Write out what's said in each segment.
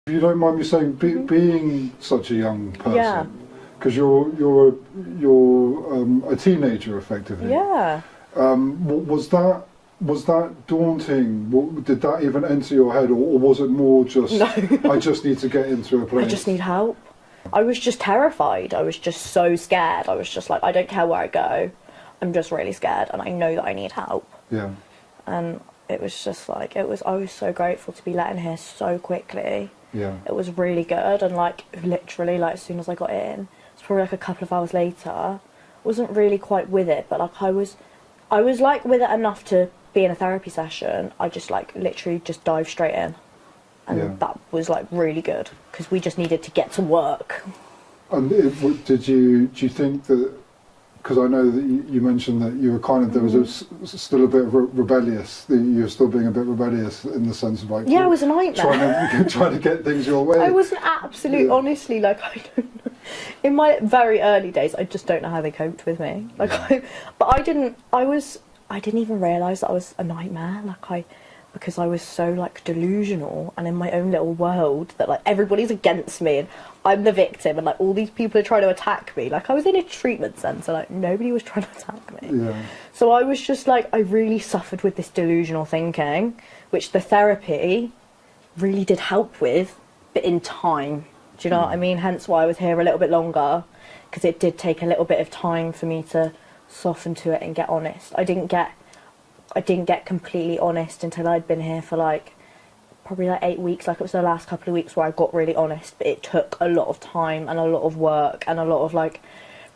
If you don't mind me saying, being such a young person, because you're a teenager effectively. Yeah. Was that daunting? Did that even enter your head, or was it more just, no. I just need to get into a place? I just need help. I was just terrified. I was just so scared. I was just like, I don't care where I go. I'm just really scared, and I know that I need help. Yeah. And it was just like, I was so grateful to be let in here so quickly. Yeah. It was really good, and like literally like as soon as I got in, it's probably like a couple of hours later, wasn't really quite with it, but like I was like with it enough to be in a therapy session. I just like literally just dived straight in, and that was like really good because we just needed to get to work. And do you think that, because I know that you mentioned that you were kind of, there was still a bit of rebellious, that you were still being a bit rebellious in the sense of like... Yeah, I was a nightmare. Trying to get things your way. I was an absolute, honestly, like, I don't know. In my very early days, I just don't know how they coped with me. Like, I didn't even realise that I was a nightmare, because I was so, like, delusional and in my own little world that, like, everybody's against me and I'm the victim and, like, all these people are trying to attack me. Like, I was in a treatment centre, like, nobody was trying to attack me. Yeah. So I was just, like, I really suffered with this delusional thinking, which the therapy really did help with, but in time. Do you know what I mean? Hence why I was here a little bit longer, because it did take a little bit of time for me to soften to it and get honest. I didn't get completely honest until I'd been here for like probably like 8 weeks. Like it was the last couple of weeks where I got really honest, but it took a lot of time and a lot of work and a lot of like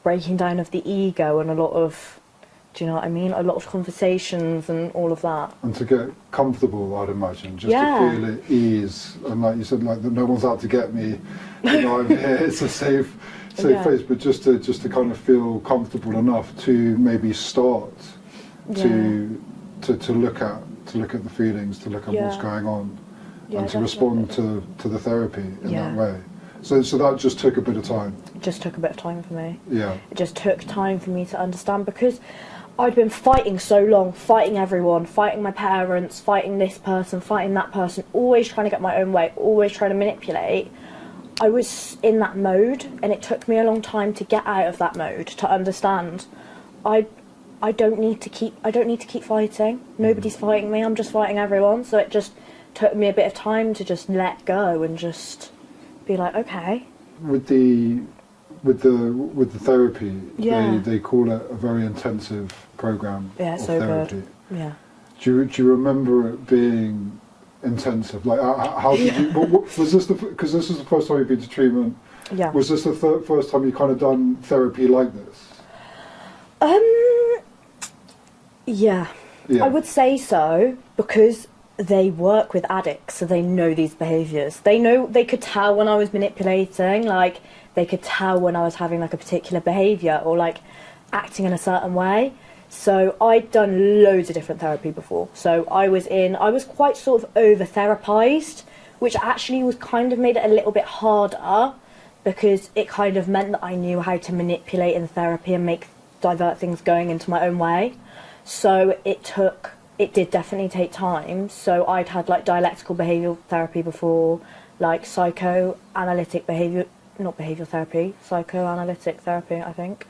breaking down of the ego and a lot of, do you know what I mean? A lot of conversations and all of that. And to get comfortable, I'd imagine, just to feel at ease. And like you said, like no one's out to get me. You know, I'm here. It's a safe place. But just to kind of feel comfortable enough to maybe start to look at the feelings, to look at what's going on, and to respond to the therapy in that way. So that just took a bit of time. It just took a bit of time for me. Yeah. It just took time for me to understand, because I'd been fighting so long, fighting everyone, fighting my parents, fighting this person, fighting that person, always trying to get my own way, always trying to manipulate. I was in that mode, and it took me a long time to get out of that mode, to understand I don't need to keep fighting. Nobody's fighting me, I'm just fighting everyone. So it just took me a bit of time to just let go and just be like, okay. With the therapy, they call it a very intensive program of therapy. Good. Yeah. Do you remember it being intensive? Like, how did you? Was this because this is the first time you've been to treatment? Yeah. Was this the first time you kind of done therapy like this? Yeah. I would say so, because they work with addicts, so they know these behaviours. They could tell when I was manipulating, like they could tell when I was having like a particular behaviour or like acting in a certain way. So I'd done loads of different therapy before. So I was quite sort of over therapized, which actually was kind of made it a little bit harder, because it kind of meant that I knew how to manipulate in therapy and divert things going into my own way. So it did definitely take time. So I'd had like dialectical behavioural therapy before, like psychoanalytic psychoanalytic therapy, I think.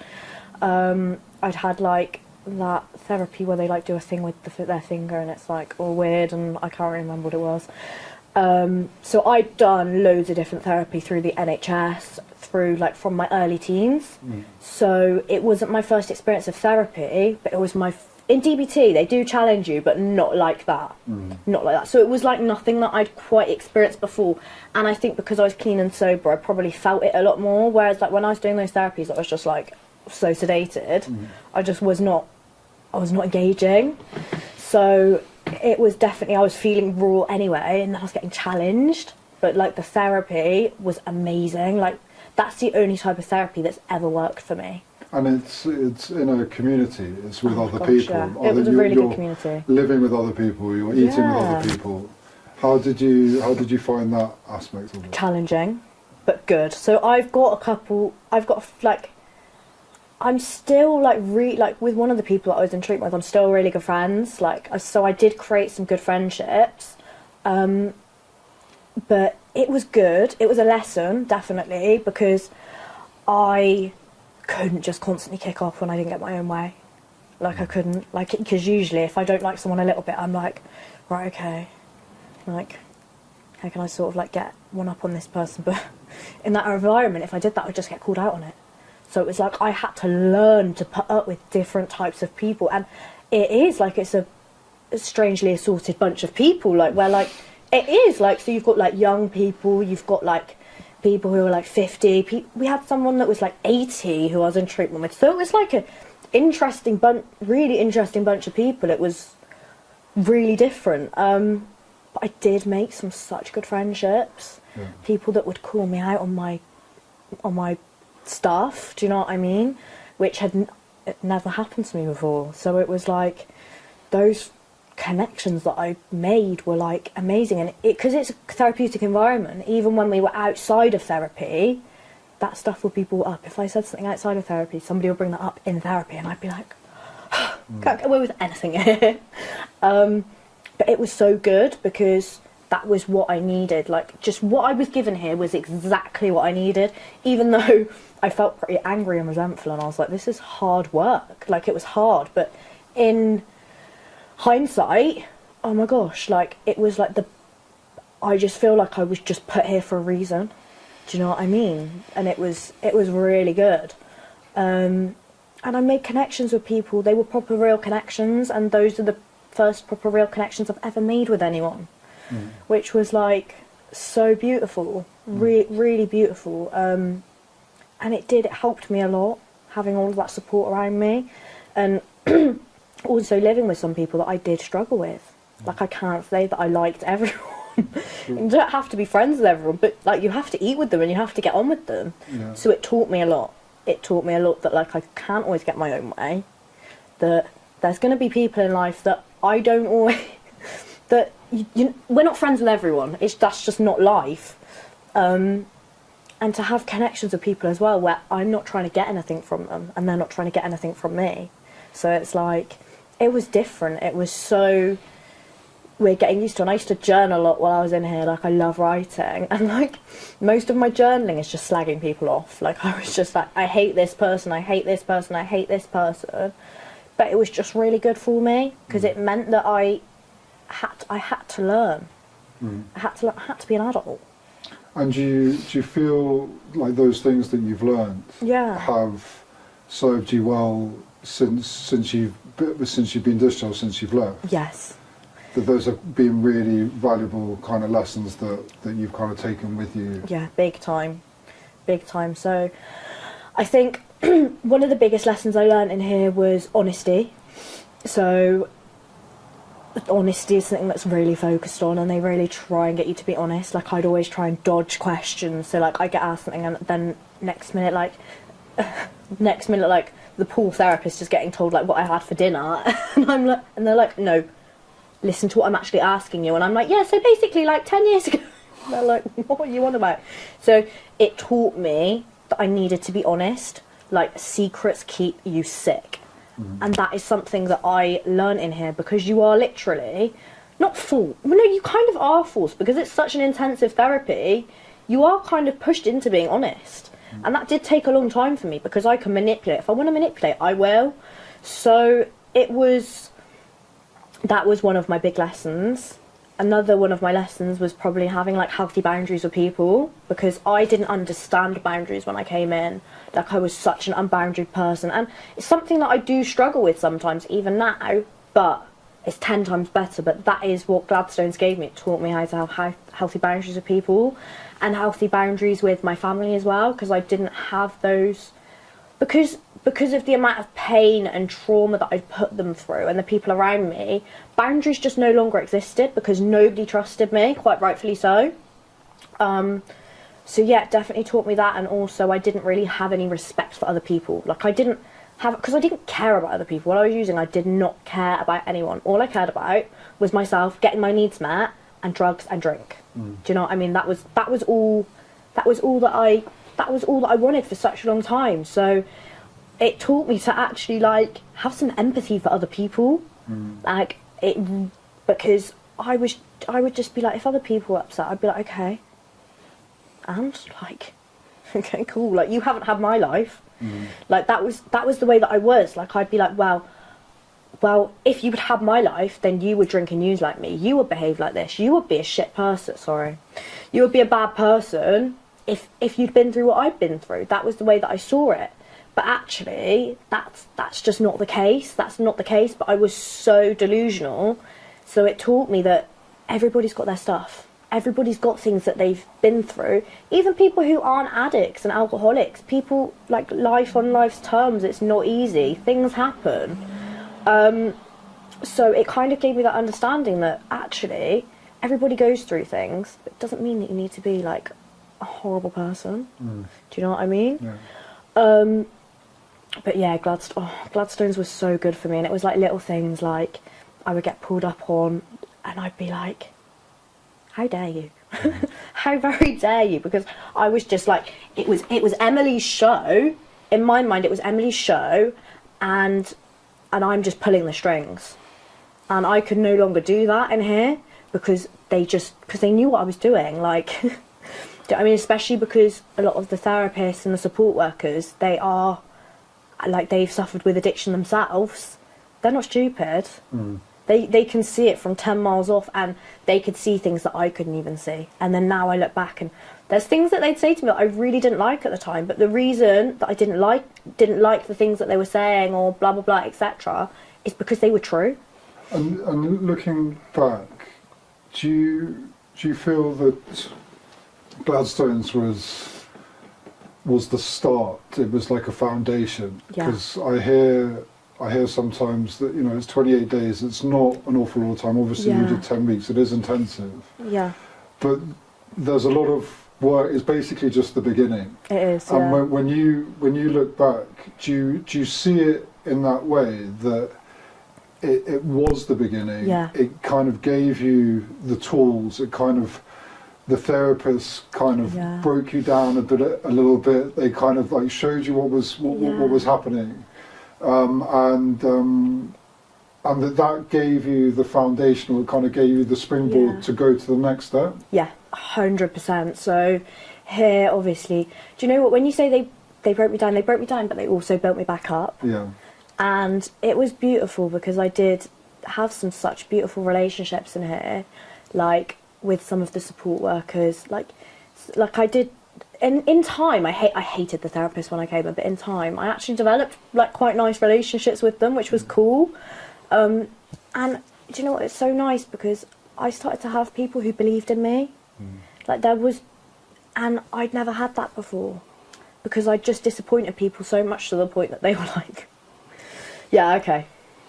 I'd had like that therapy where they like do a thing with their finger and it's like all weird, and I can't remember what it was. So I'd done loads of different therapy through the NHS, through like from my early teens. So it wasn't my first experience of therapy, but it was in DBT they do challenge you, but not like that. Not like that. So it was like nothing that I'd quite experienced before, and I think because I was clean and sober I probably felt it a lot more, whereas like when I was doing those therapies I was just like so sedated. I was not engaging. So it was definitely, I was feeling raw anyway, and then I was getting challenged, but like the therapy was amazing. Like that's the only type of therapy that's ever worked for me. And it's in a community, it's with other people. Yeah. It was a really good community. Living with other people, you're eating with other people. How did you find that aspect of it? Challenging, but good. So I'm still like with one of the people that I was in treatment with, I'm still really good friends. So I did create some good friendships, but it was good. It was a lesson, definitely, because I couldn't just constantly kick off when I didn't get my own way. Like, I couldn't. Like, because usually if I don't like someone a little bit, I'm like, right, okay. Like, how can I sort of, like, get one up on this person? But in that environment, if I did that, I'd just get called out on it. So it was like I had to learn to put up with different types of people. And it is, like, it's a strangely assorted bunch of people, like, where, like, it is, like, so you've got, like, young people, you've got, like, people who are, like, 50. We had someone that was, like, 80 who I was in treatment with. So it was, like, a really interesting bunch of people. It was really different. But I did make some such good friendships. Yeah. People that would call me out on my stuff, do you know what I mean? Which it never happened to me before. So it was, like, those connections that I made were, like, amazing. And because it's a therapeutic environment, even when we were outside of therapy, that stuff would be brought up. If I said something outside of therapy, somebody would bring that up in therapy, and I'd be like, can't get away with anything here. But it was so good because that was what I needed. Like, just what I was given here was exactly what I needed, even though I felt pretty angry and resentful, and I was like, this is hard work. Like, it was hard, but in hindsight, oh my gosh, like, it was like I just feel like I was just put here for a reason. Do you know what I mean? And it was really good. And I made connections with people. They were proper real connections, and those are the first proper real connections I've ever made with anyone, which was, like, so beautiful, really beautiful. And it helped me a lot, having all of that support around me, and also living with some people that I did struggle with. Like, I can't say that I liked everyone. You don't have to be friends with everyone, but, like, you have to eat with them and you have to get on with them. Yeah. So it taught me a lot. It taught me a lot that, like, I can't always get my own way, that there's going to be people in life that I don't always... that we're not friends with everyone. That's just not life. And to have connections with people as well, where I'm not trying to get anything from them and they're not trying to get anything from me. So it's like, it was different. It was so... we're getting used to, and I used to journal a lot while I was in here. Like, I love writing, and, like, most of my journaling is just slagging people off. Like, I was just like, I hate this person, I hate this person, I hate this person. But it was just really good for me, because it meant that I had to learn. I had to be an adult. And do you feel like those things that you've learned have served you well since you've been discharged, since you've left? Yes. That those have been really valuable kind of lessons that you've kind of taken with you? Yeah, big time. So I think one of the biggest lessons I learned in here was honesty. So honesty is something that's really focused on, and they really try and get you to be honest. Like, I'd always try and dodge questions. So, like, I get asked something, and then next minute, like, the pool therapist is getting told, like, what I had for dinner. And they're like, no, listen to what I'm actually asking you. And I'm like, yeah, so basically, like, 10 years ago. And they're like, what are you on about? So it taught me that I needed to be honest. Like, secrets keep you sick. And that is something that I learned in here, because you are literally not forced. Well, no, you kind of are forced, because it's such an intensive therapy. You are kind of pushed into being honest. And that did take a long time for me, because I can manipulate. If I want to manipulate, I will. So that was one of my big lessons. Another one of my lessons was probably having, like, healthy boundaries with people, because I didn't understand boundaries when I came in. Like, I was such an unboundaried person, and it's something that I do struggle with sometimes, even now, but it's 10 times better. But that is what Gladstones gave me. It taught me how to have healthy boundaries with people, and healthy boundaries with my family as well, because I didn't have those, because of the amount of pain and trauma that I'd put them through, and the people around me, boundaries just no longer existed, because nobody trusted me, quite rightfully so. So yeah, it definitely taught me that. And also, I didn't really have any respect for other people. Like, because I didn't care about other people. What I was using, I did not care about anyone. All I cared about was myself, getting my needs met, and drugs and drink. Do you know what I mean? That was all that I wanted for such a long time. So it taught me to actually, like, have some empathy for other people. Like, because I would just be like, if other people were upset, I'd be like, okay, and like, okay, cool. Like, you haven't had my life. Like, that was the way that I was. Like, I'd be like, well, if you would have my life, then you would drink and use like me. You would behave like this. You would be a shit person. Sorry, you would be a bad person if you'd been through what I'd been through. That was the way that I saw it. But actually, that's just not the case. That's not the case. But I was so delusional. So it taught me that everybody's got their stuff. Everybody's got things that they've been through. Even people who aren't addicts and alcoholics. People, like, life on life's terms, it's not easy. Things happen. So it kind of gave me that understanding that actually everybody goes through things. But it doesn't mean that you need to be, like, a horrible person. Do you know what I mean? Yeah. But yeah, Gladstones was so good for me. And it was like little things like I would get pulled up on and I'd be like, how dare you? How very dare you? Because I was just like, it was Emily's show. In my mind, it was Emily's show, and I'm just pulling the strings. And I could no longer do that in here because they knew what I was doing. Like, I mean, especially because a lot of the therapists and the support workers, they've suffered with addiction themselves. They're not stupid. They can see it from 10 miles off, and they could see things that I couldn't even see. And then now I look back and there's things that they'd say to me that I really didn't like at the time, but the reason that I didn't like the things that they were saying or blah blah blah etc. is because they were true. And looking back, do you feel that Gladstones was the start? It was like a foundation, because I hear sometimes that, you know, it's 28 days, it's not an awful lot of time. Obviously you did 10 weeks, it is intensive. Yeah. But there's a lot of work, it's basically just the beginning. It is, and when you look back, do you see it in that way, that it was the beginning? It kind of gave you the tools, it kind of, the therapists kind of broke you down a little bit, they kind of like showed you what was happening. And that gave you the foundation, or it kind of gave you the springboard to go to the next step. Yeah, 100%. So here, obviously, do you know what? When you say they broke me down, but they also built me back up. Yeah. And it was beautiful because I did have some such beautiful relationships in here, like with some of the support workers, like I did. In time, I hated the therapist when I came in, but in time, I actually developed like quite nice relationships with them, which was cool. And do you know what? It's so nice because I started to have people who believed in me. Like and I'd never had that before, because I just disappointed people so much to the point that they were like, yeah, okay.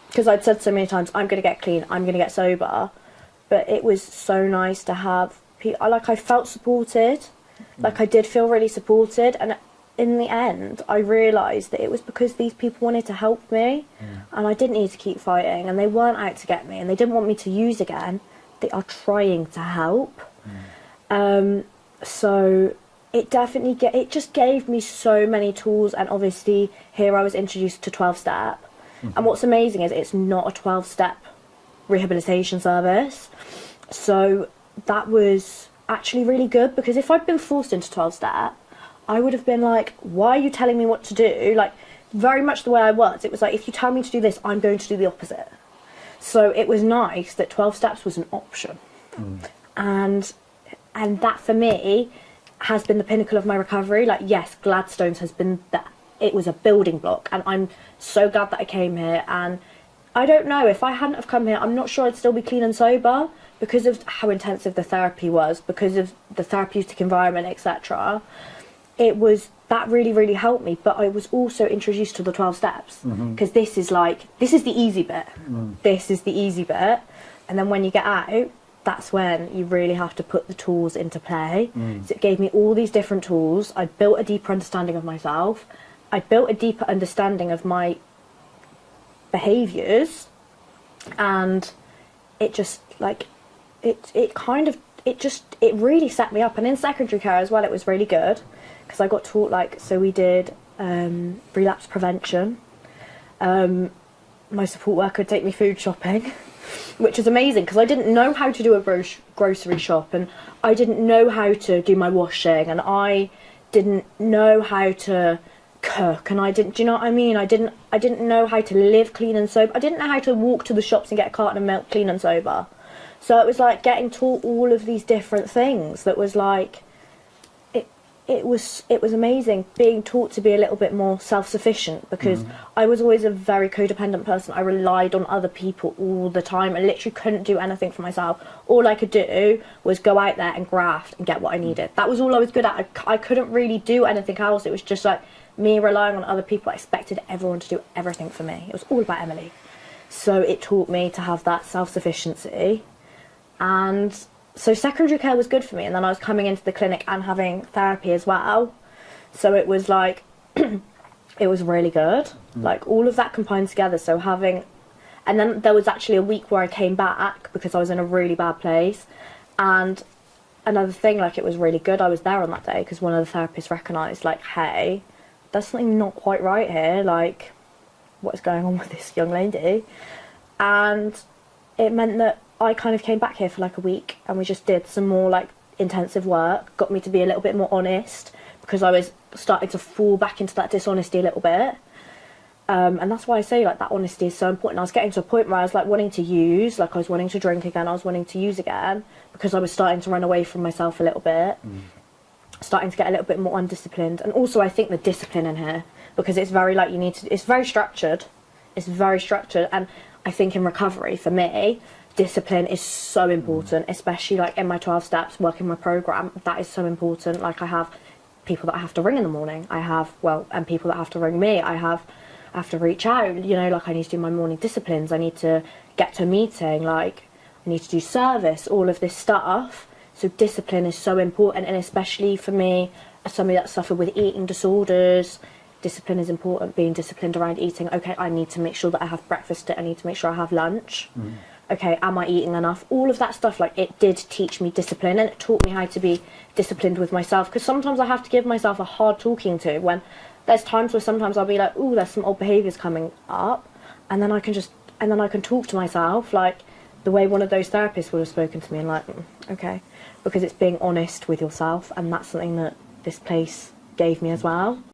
Because I'd said so many times, I'm going to get clean, I'm going to get sober. But it was so nice to have people, like I felt supported. Like I did feel really supported, and in the end I realised that it was because these people wanted to help me, and I didn't need to keep fighting, and they weren't out to get me, and they didn't want me to use again. They are trying to help. So it just gave me so many tools, and obviously here I was introduced to 12-step. And what's amazing is it's not a 12-step rehabilitation service, so that was actually really good, because if I'd been forced into 12-step, I would have been like, why are you telling me what to do? Like, very much the way I was, it was like, if you tell me to do this, I'm going to do the opposite. So it was nice that 12 steps was an option. And that for me has been the pinnacle of my recovery. Like, yes, Gladstones has been that, it was a building block, and I'm so glad that I came here. And I don't know, if I hadn't have come here, I'm not sure I'd still be clean and sober, because of how intensive the therapy was, because of the therapeutic environment, etc. That really, really helped me. But I was also introduced to the 12 steps, because this is the easy bit. This is the easy bit. And then when you get out, that's when you really have to put the tools into play. So it gave me all these different tools. I built a deeper understanding of myself. I built a deeper understanding of my behaviours, and it just like it really set me up. And in secondary care as well, it was really good, because I got taught, like, so we did relapse prevention. My support worker would take me food shopping. which is amazing because I didn't know how to do a grocery shop, and I didn't know how to do my washing, and I didn't know how to cook, and I didn't, do you know what I mean? I didn't know how to live clean and sober. I didn't know how to walk to the shops and get a carton of milk clean and sober. So it was like getting taught all of these different things that was like, it was amazing being taught to be a little bit more self-sufficient, because I was always a very codependent person. I relied on other people all the time. I literally couldn't do anything for myself. All I could do was go out there and graft and get what I needed. That was all I was good at. I couldn't really do anything else. It was just like me relying on other people. I expected everyone to do everything for me. It was all about Emily. So it taught me to have that self-sufficiency. And so secondary care was good for me, and then I was coming into the clinic and having therapy as well. So it was like, it was really good. Like all of that combined together. So having, and then there was actually a week where I came back because I was in a really bad place. And another thing, like it was really good I was there on that day, because one of the therapists recognised, like, hey, there's something not quite right here. Like, what is going on with this young lady? And it meant that I kind of came back here for like a week, and we just did some more like intensive work, got me to be a little bit more honest, because I was starting to fall back into that dishonesty a little bit. And that's why I say like that honesty is so important. I was getting to a point where I was like wanting to use, like I was wanting to drink again, I was wanting to use again, because I was starting to run away from myself a little bit, starting to get a little bit more undisciplined. And also I think the discipline in here, because it's very like it's very structured. And I think in recovery for me, discipline is so important, especially like in my 12 steps, working my program. That is so important. Like I have people that I have to ring in the morning, and people that have to ring me. I have to reach out, you know, like I need to do my morning disciplines, I need to get to a meeting, like I need to do service, all of this stuff. So discipline is so important, and especially for me, as somebody that suffered with eating disorders, discipline is important. Being disciplined around eating. Okay, I need to make sure that I have breakfast, I need to make sure I have lunch. Okay, am I eating enough? All of that stuff, like it did teach me discipline, and it taught me how to be disciplined with myself, because sometimes I have to give myself a hard talking to, when there's times where sometimes I'll be like, oh, there's some old behaviours coming up, and then I can talk to myself like the way one of those therapists would have spoken to me, and like, okay, because it's being honest with yourself, and that's something that this place gave me as well.